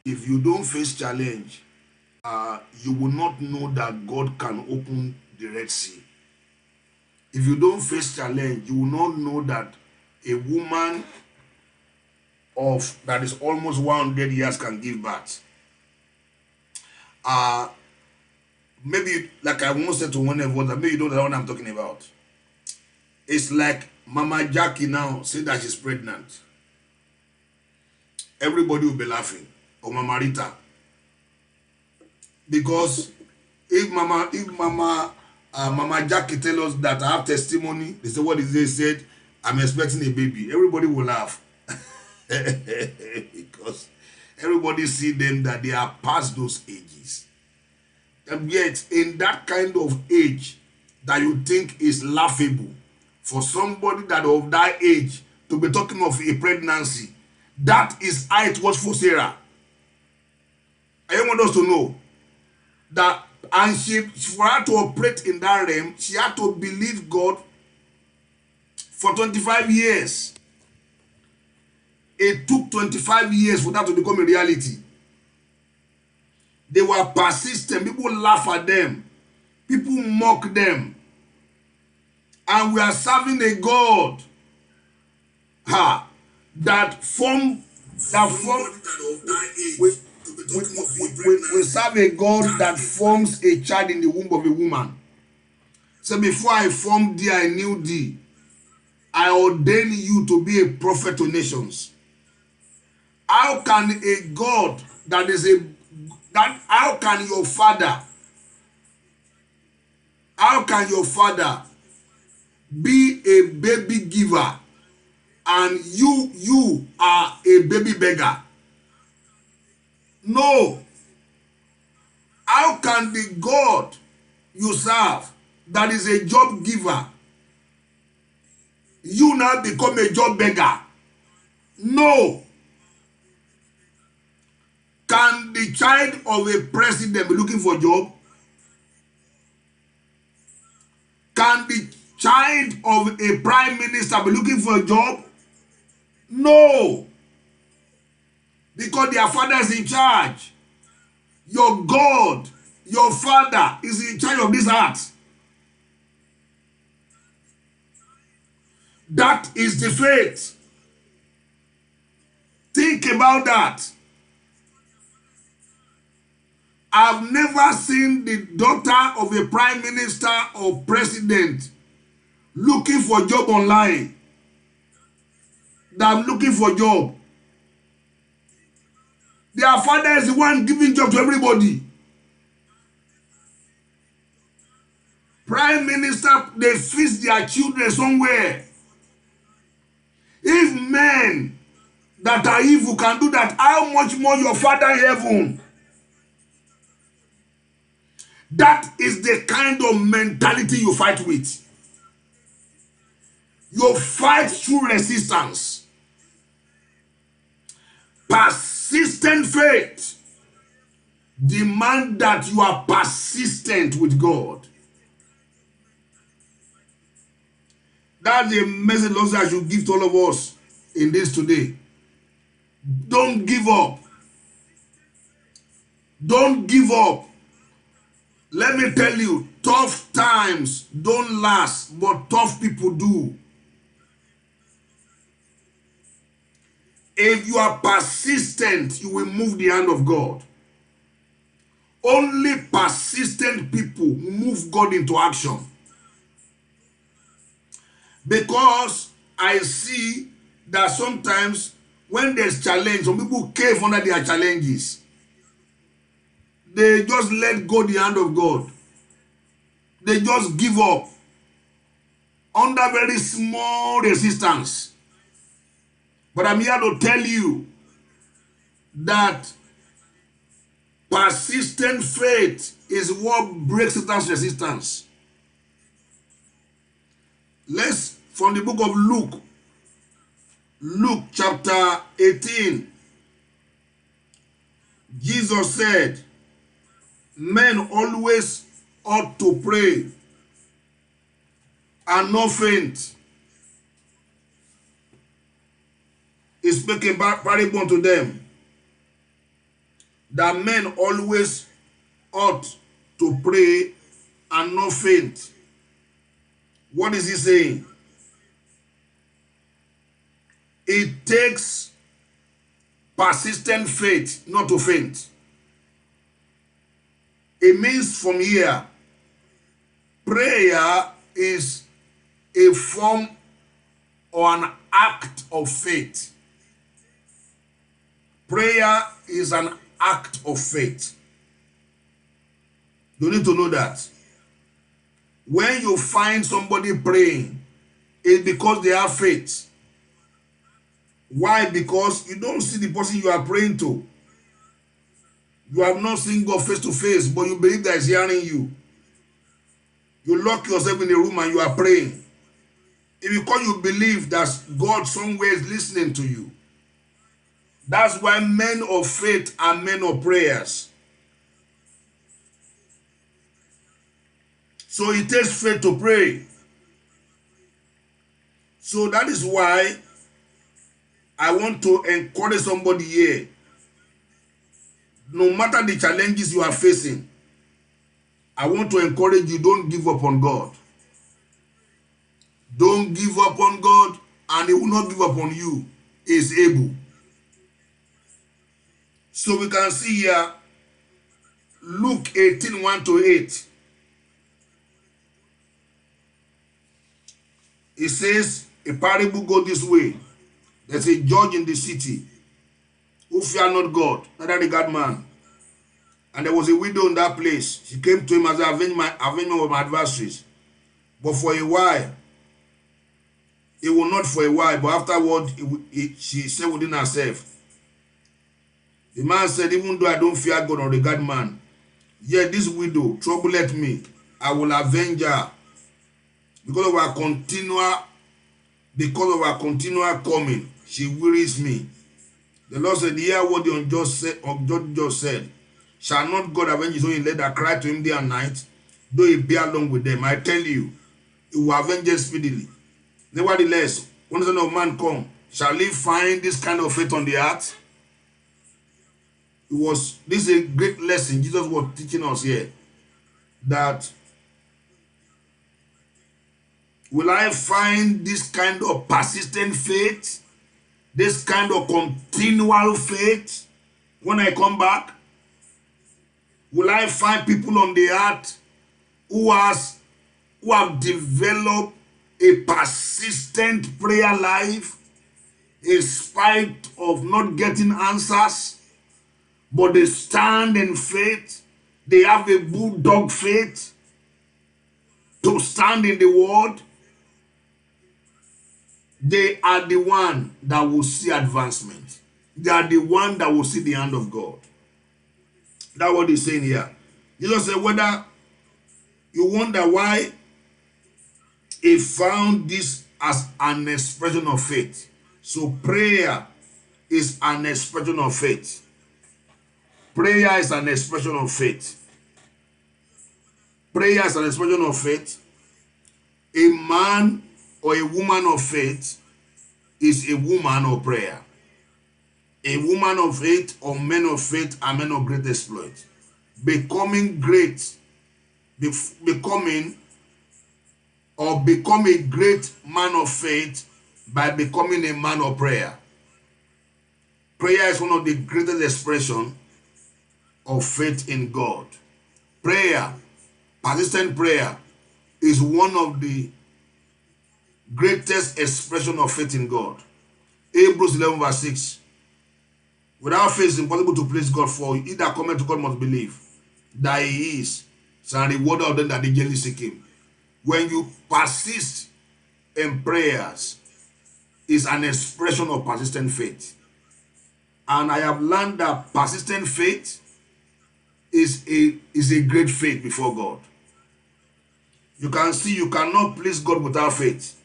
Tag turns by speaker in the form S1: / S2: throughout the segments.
S1: If you don't face challenge, you will not know that God can open the Red Sea. If you don't face challenge, you will not know that a woman of that is almost 100 years can give birth. Uh, Maybe like I once said to one of us, maybe you don't know what I'm talking about. It's like Mama Jackie now say that she's pregnant. Everybody will be laughing. Or Mama Rita. Because if Mama Jackie tell us that I have testimony, they say what is they said, I'm expecting a baby. Everybody will laugh. Because everybody see them that they are past those ages. And yet, in that kind of age that you think is laughable, for somebody that of that age to be talking of a pregnancy, that is how it was for Sarah. I want us to know that, and for her to operate in that realm, she had to believe God for 25 years. It took 25 years for that to become a reality. They were persistent. People laugh at them. People mock them. And we are serving a God that we serve a God that forms a child in the womb of a woman. So before I formed thee, I knew thee. I ordained you to be a prophet to nations. How can a God that is how can your father be a baby giver and you are a baby beggar? No. How can the God you serve that is a job giver, you now become a job beggar? No. Can the child of a president be looking for a job? Can the child of a prime minister be looking for a job? No. Because their father is in charge. Your God, your father is in charge of this heart. That is the faith. Think about that. I've never seen the daughter of a prime minister or president looking for a job online. They're looking for a job. Their father is the one giving job to everybody. Prime minister, they feast their children somewhere. If men that are evil can do that, how much more your father in heaven? That is the kind of mentality you fight with. You fight through resistance. Persistent faith demand that you are persistent with God. That's the message also I should give to all of us in this today. Don't give up. Don't give up. Let me tell you, tough times don't last, but tough people do. If you are persistent, you will move the hand of God. Only persistent people move God into action. Because I see that sometimes when there's challenge, some people cave under their challenges. They just let go the hand of God. They just give up under very small resistance. But I'm here to tell you that persistent faith is what breaks Satan's resistance. Let's, from the book of Luke chapter 18, Jesus said, men always ought to pray and not faint. He spake a parable unto them. that men always ought to pray and not faint. What is he saying? It takes persistent faith not to faint. It means from here, prayer is a form or an act of faith. Prayer is an act of faith. You need to know that. When you find somebody praying, it's because they have faith. Why? Because you don't see the person you are praying to. You have not seen God face to face, but you believe that He's hearing you. You lock yourself in a room and you are praying. It's because you believe that God somewhere is listening to you. That's why men of faith are men of prayers. So it takes faith to pray. So that is why I want to encourage somebody here. No matter the challenges you are facing, I want to encourage you, don't give up on God. Don't give up on God, and He will not give up on you. He is able. So we can see here, Luke 18, 1-8. It says, a parable goes this way. There's a judge in the city who fear not God, neither regard man. And there was a widow in that place. She came to him as an avengement of my adversaries. But for a while, it will not for a while, but afterward, she said within herself, the man said, even though I don't fear God or regard man, yet this widow troubleth me. I will avenge her because of her continual coming. She wearies me. The Lord said, hear what the unjust just said. Shall not God avenge his own elect that cry to him day and night, though he be along with them? I tell you, he will avenge them speedily. Nevertheless, when the Son of Man come, shall he find this kind of faith on the earth? This is a great lesson Jesus was teaching us here. That will I find this kind of persistent faith, this kind of continual faith when I come back? Will I find people on the earth who have developed a persistent prayer life in spite of not getting answers, but they stand in faith? They have a bulldog faith to stand in the word. They are the one that will see advancement. They are the one that will see the hand of God. That's what he's saying here. Jesus said, whether you wonder why he found this as an expression of faith. So prayer is an expression of faith. Prayer is an expression of faith. Prayer is an expression of faith. A man or a woman of faith is a woman of prayer. A woman of faith or men of faith are men of great exploit. Become a great man of faith by becoming a man of prayer. Prayer is one of the greatest expressions of faith in God. Prayer, persistent prayer, is one of the greatest expression of faith in God. Hebrews 11 verse 6. Without faith, it's impossible to please God, for he that cometh to God must believe that he is and reward of them that diligently seek him. When you persist in prayers, is an expression of persistent faith. And I have learned that persistent faith is a great faith before God. You can see you cannot please God without faith.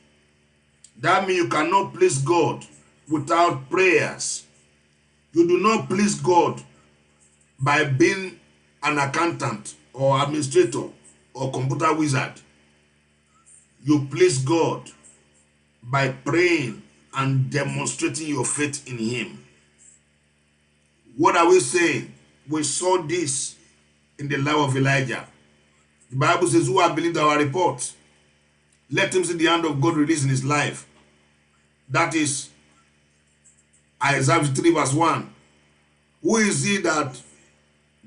S1: That means you cannot please God without prayers. You do not please God by being an accountant or administrator or computer wizard. You please God by praying and demonstrating your faith in Him. What are we saying? we saw this in the life of Elijah. The Bible says, who have believed our report, let him see the hand of God released in his life. That is Isaiah 3 verse 1. Who is he that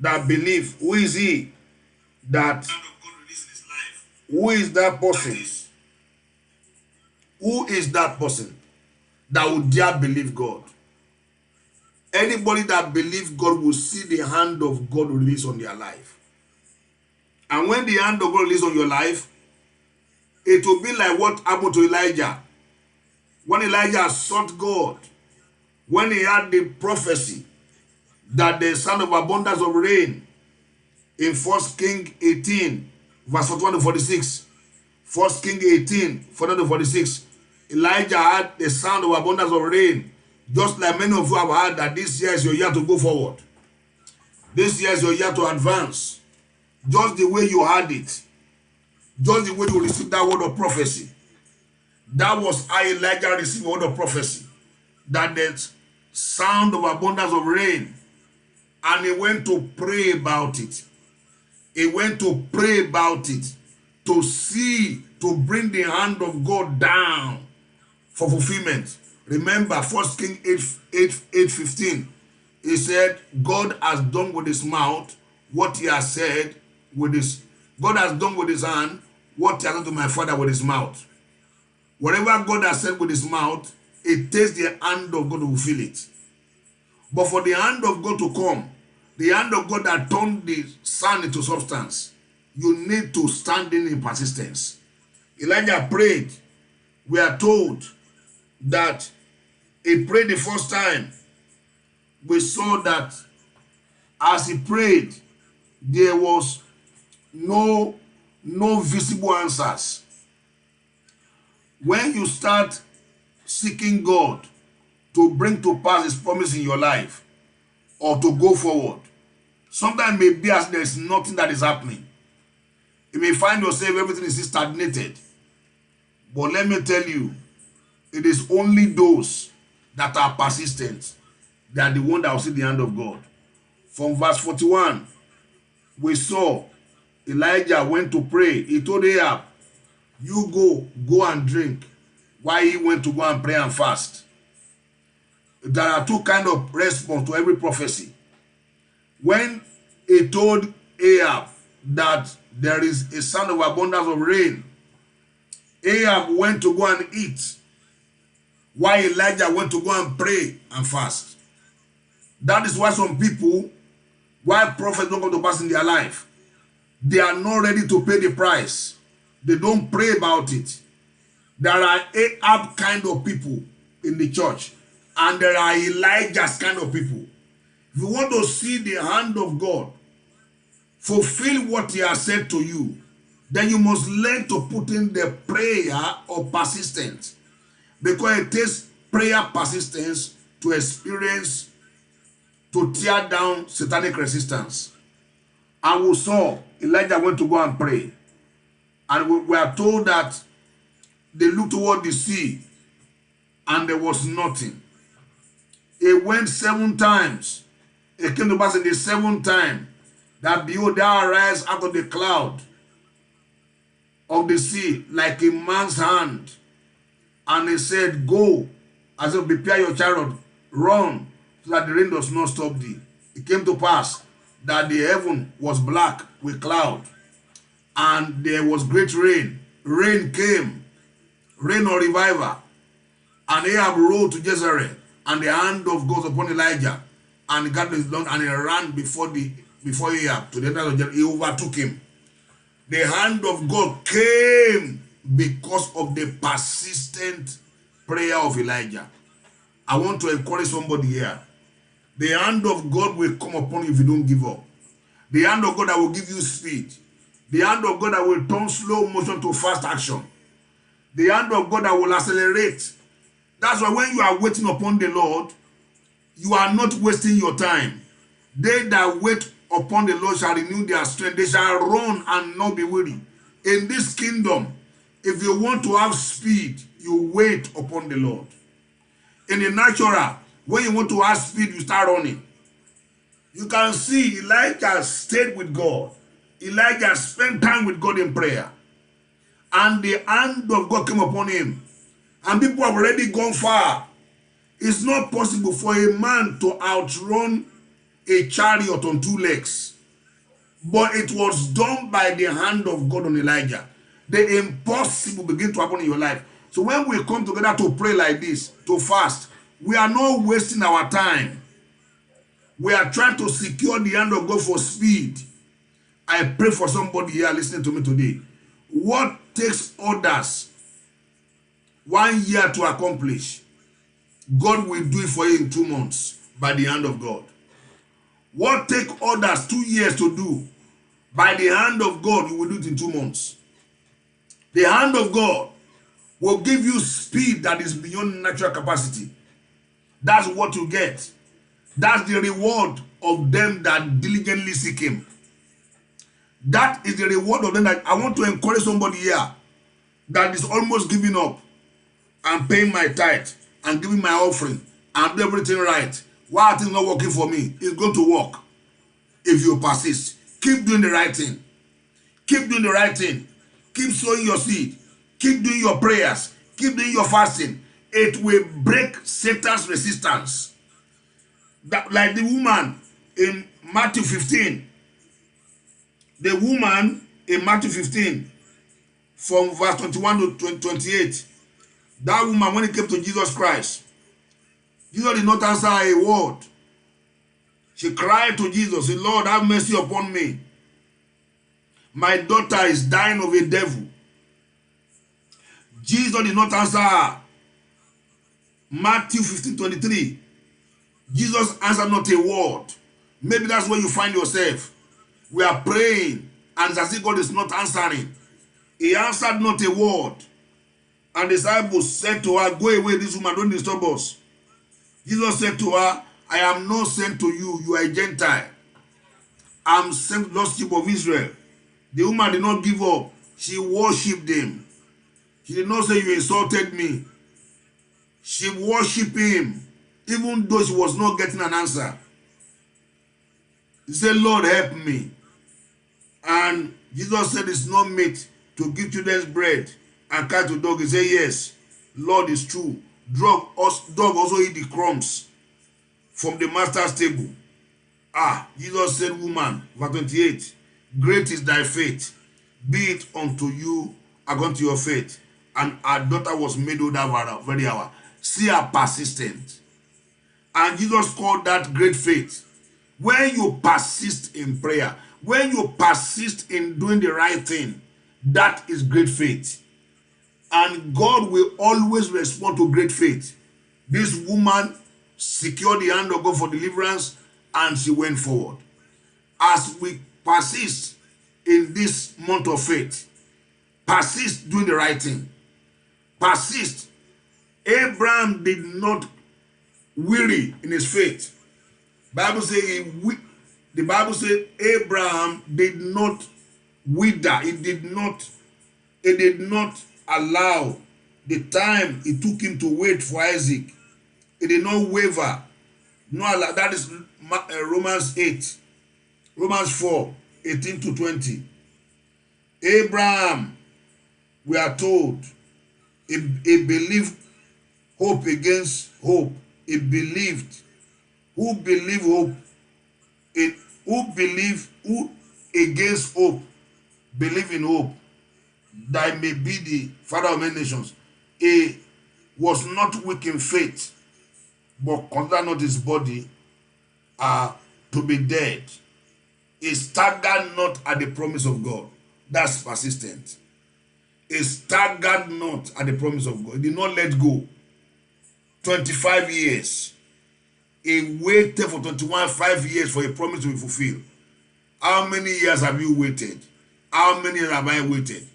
S1: believe? Who is he that? Who is that person? Who is that person that would dare believe God? Anybody that believes God will see the hand of God release on their life. And when the hand of God release on your life, it will be like what happened to Elijah. When Elijah sought God, when he had the prophecy that the sound of abundance of rain in 1 King 18, verse 41 to 46. 1 King 18, 41 to 46. Elijah had the sound of abundance of rain, just like many of you have heard that this year is your year to go forward. This year is your year to advance. Just the way you had it. Just the way you received that word of prophecy. That was how Elijah received a word of prophecy. That the sound of abundance of rain. And he went to pray about it. He went to pray about it. To see, to bring the hand of God down for fulfillment. Remember, 1 King 8:15. He said, God has done with his mouth what he has said with his... God has done with his hand what he has done to my father with his mouth. Whatever God has said with his mouth, it takes the hand of God to fulfill it. But for the hand of God to come, the hand of God that turned the sand into substance, you need to stand in persistence. Elijah prayed. We are told that he prayed the first time. We saw that as he prayed, there was no visible answers. When you start seeking God to bring to pass his promise in your life or to go forward, sometimes it may be as there is nothing that is happening. You may find yourself everything is stagnated. But let me tell you, it is only those that are persistent that are the one that will see the hand of God. From verse 41, we saw Elijah went to pray. He told Ahab, you go and drink, while he went to go and pray and fast. There are two kinds of response to every prophecy. When he told Ahab that there is a sound of abundance of rain, Ahab went to go and eat, while Elijah went to go and pray and fast. That is why some people, why prophets don't come to pass in their life, they are not ready to pay the price. They don't pray about it. There are Ahab kind of people in the church, and there are Elijah's kind of people. If you want to see the hand of God fulfill what he has said to you, then you must learn to put in the prayer of persistence. Because it takes prayer persistence to experience, to tear down satanic resistance. And we saw Elijah went to go and pray. And we are told that they looked toward the sea and there was nothing. He went 7 times. It came to pass in the 7th time that behold, there arise out of the cloud of the sea like a man's hand. And he said, go, as if prepare your chariot, run, so that the rain does not stop thee. It came to pass that the heaven was black with cloud, and there was great rain. Rain came, rain of revival. And Ahab rode to Jezreel, and the hand of God was upon Elijah, and God was done, and he ran before Ahab to the end of Jezreel. He overtook him. The hand of God came because of the persistent prayer of Elijah. I want to encourage somebody here. The hand of God will come upon you if you don't give up. The hand of God that will give you speed. The hand of God that will turn slow motion to fast action. The hand of God that will accelerate. That's why when you are waiting upon the Lord, you are not wasting your time. They that wait upon the Lord shall renew their strength. They shall run and not be weary. In this kingdom, if you want to have speed, you wait upon the Lord. In the natural, when you want to have speed, you start running. You can see Elijah stayed with God. Elijah spent time with God in prayer. And the hand of God came upon him. And people have already gone far. It's not possible for a man to outrun a chariot on two legs. But it was done by the hand of God on Elijah. The impossible begin to happen in your life. So when we come together to pray like this, to fast, we are not wasting our time. We are trying to secure the hand of God for speed. I pray for somebody here listening to me today. What takes others 1 year to accomplish, God will do it for you in 2 months by the hand of God. What takes others 2 years to do, by the hand of God, you will do it in 2 months. The hand of God will give you speed that is beyond natural capacity. That's what you get. That's the reward of them that diligently seek him. That is the reward of them. That I want to encourage somebody here that is almost giving up and paying my tithe and giving my offering and do everything right. Why are things not working for me? It's going to work if you persist. Keep doing the right thing. Keep doing the right thing. Keep sowing your seed. Keep doing your prayers. Keep doing your fasting. It will break Satan's resistance. That, like the woman in Matthew 15. The woman in Matthew 15, from verse 21 to 28. That woman, when it came to Jesus Christ, Jesus did not answer a word. She cried to Jesus, said, Lord, have mercy upon me. My daughter is dying of a devil. Jesus did not answer her. Matthew 15:23. Jesus answered not a word. Maybe that's where you find yourself. We are praying, and it's as if God is not answering. He answered not a word. And the disciples said to her, go away, this woman, don't disturb us. Jesus said to her, I am not sent to you, you are a Gentile. I am sent to the lost sheep of Israel. The woman did not give up. She worshipped him. She did not say, you insulted me. She worshipped him, even though she was not getting an answer. He said, Lord, help me. And Jesus said, it's not meat to give children bread and catch to dog. He said, yes, Lord, is true. Dog also eat the crumbs from the master's table. Jesus said, woman, verse 28, great is thy faith. Be it unto you according to your faith. And our daughter was made whole that very hour. See her persistent. And Jesus called that great faith. When you persist in prayer, when you persist in doing the right thing, that is great faith. And God will always respond to great faith. This woman secured the hand of God for deliverance, and she went forward. As we persist in this month of faith, persist doing the right thing. Persist. Abraham did not weary in his faith. The Bible says Abraham did not wither. It did not allow the time it took him to wait for Isaac. It did not waver. No, that is Romans 8. Romans 4, 18 to 20. Abraham, we are told, he believed hope against hope. He believed. Who believe hope? Who against hope? Believe in hope. That may be the father of many nations. He was not weak in faith, but consider not his body to be dead. He staggered not at the promise of God. That's persistent. He staggered not at the promise of God. He did not let go. 25 years. He waited for 5 years for a promise to be fulfilled. How many years have you waited? How many years have I waited?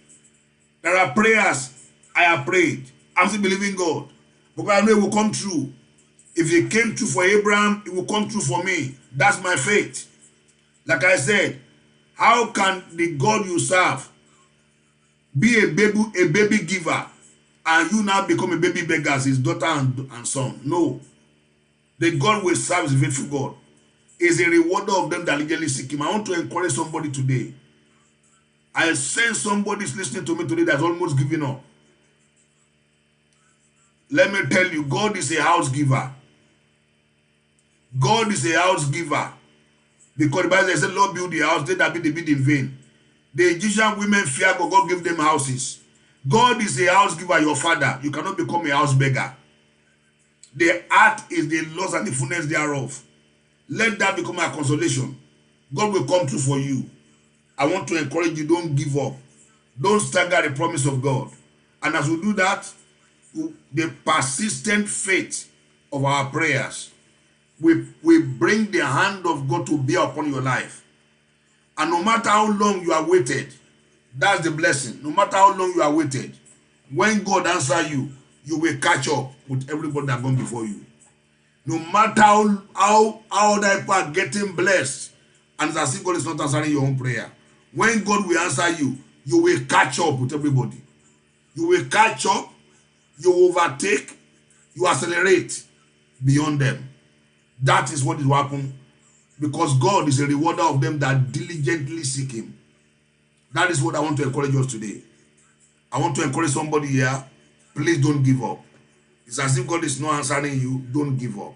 S1: There are prayers I have prayed. I'm still believing God, because I know it will come true. If it came true for Abraham, it will come true for me. That's my faith. Like I said, how can the God you serve be a baby giver, and you now become a baby beggar as his daughter and son? No. The God we serve is a faithful God. is a rewarder of them that diligently seek him. I want to encourage somebody today. I sense somebody is listening to me today that's almost giving up. Let me tell you, God is a house giver. God is a house giver. Because the Bible says, Lord build the house, they that build the build in vain. The Egyptian women fear God, God gave them houses. God is a house giver, your father. You cannot become a house beggar. The earth is the loss and the fullness thereof. Let that become a consolation. God will come through for you. I want to encourage you, don't give up. Don't stagger the promise of God. And as we do that, the persistent faith of our prayers, we bring the hand of God to bear upon your life. And no matter how long you are waited, that's the blessing. No matter how long you are waited, when God answers you, you will catch up with everybody that gone before you. No matter how other people are getting blessed, and it's as if God is not answering your own prayer. When God will answer you, you will catch up with everybody. You will catch up, you overtake, you accelerate beyond them. That is what will happen, because God is a rewarder of them that diligently seek him. That is what I want to encourage us today. I want to encourage somebody here. Please don't give up. It's as if God is not answering you. Don't give up.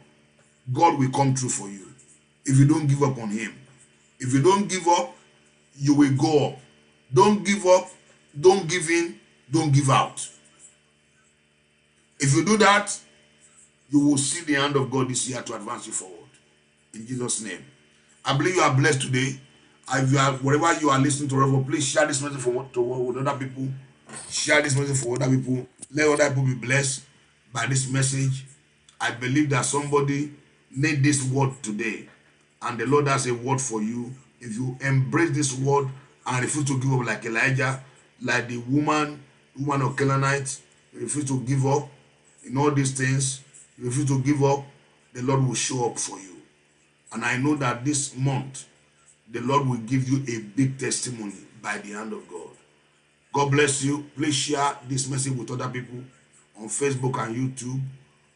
S1: God will come through for you if you don't give up on him. If you don't give up, you will go up. Don't give up. Don't give in. Don't give out. If you do that, you will see the hand of God this year to advance you forward. In Jesus' name. I believe you are blessed today. If you are, wherever you are listening to, please share this message with other people. Share this message for other people. Let other people be blessed by this message. I believe that somebody need this word today, and the Lord has a word for you. If you embrace this word and refuse to give up like Elijah, like the woman of Canaanite, refuse to give up in all these things, refuse to give up, the Lord will show up for you. And I know that this month, the Lord will give you a big testimony by the hand of God. God bless you. Please share this message with other people on Facebook and YouTube.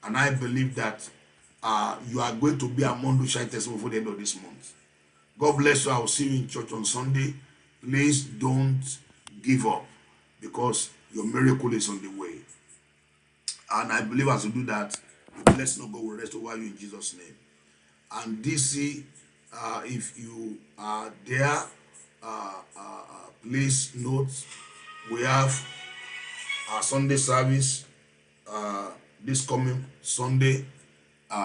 S1: And I believe that you are going to be among those shine testimony for the end of this month. God bless you. I will see you in church on Sunday. Please don't give up, because your miracle is on the way. And I believe as you do that, the blessing of God will rest over you in Jesus' name. And DC, if you are there, please note we have our Sunday service this coming Sunday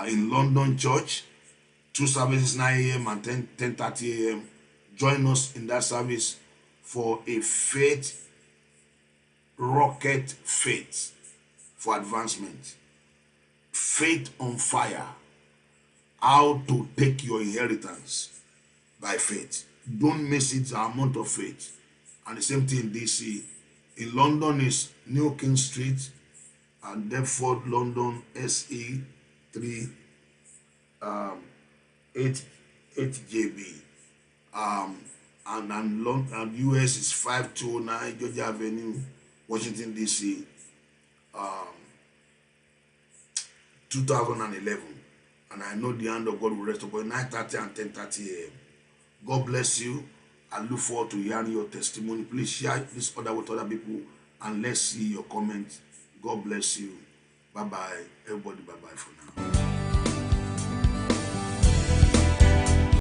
S1: in London Church. 2 services, 9 a.m. and 10:30 a.m. Join us in that service for a faith, rocket faith for advancement. Faith on fire. How to take your inheritance by faith. Don't miss it, the amount of faith. And the same thing in DC. In London is New King Street and Deptford, London, SE 3 8JB. And US is 5209 Georgia Avenue, Washington DC, 2011. And I know the hand of God will rest upon 9:30 and 10:30 a.m. God bless you. I look forward to hearing your testimony. Please share this order with other people, and let's see your comments. God bless you. Bye-bye. Everybody, bye-bye for now.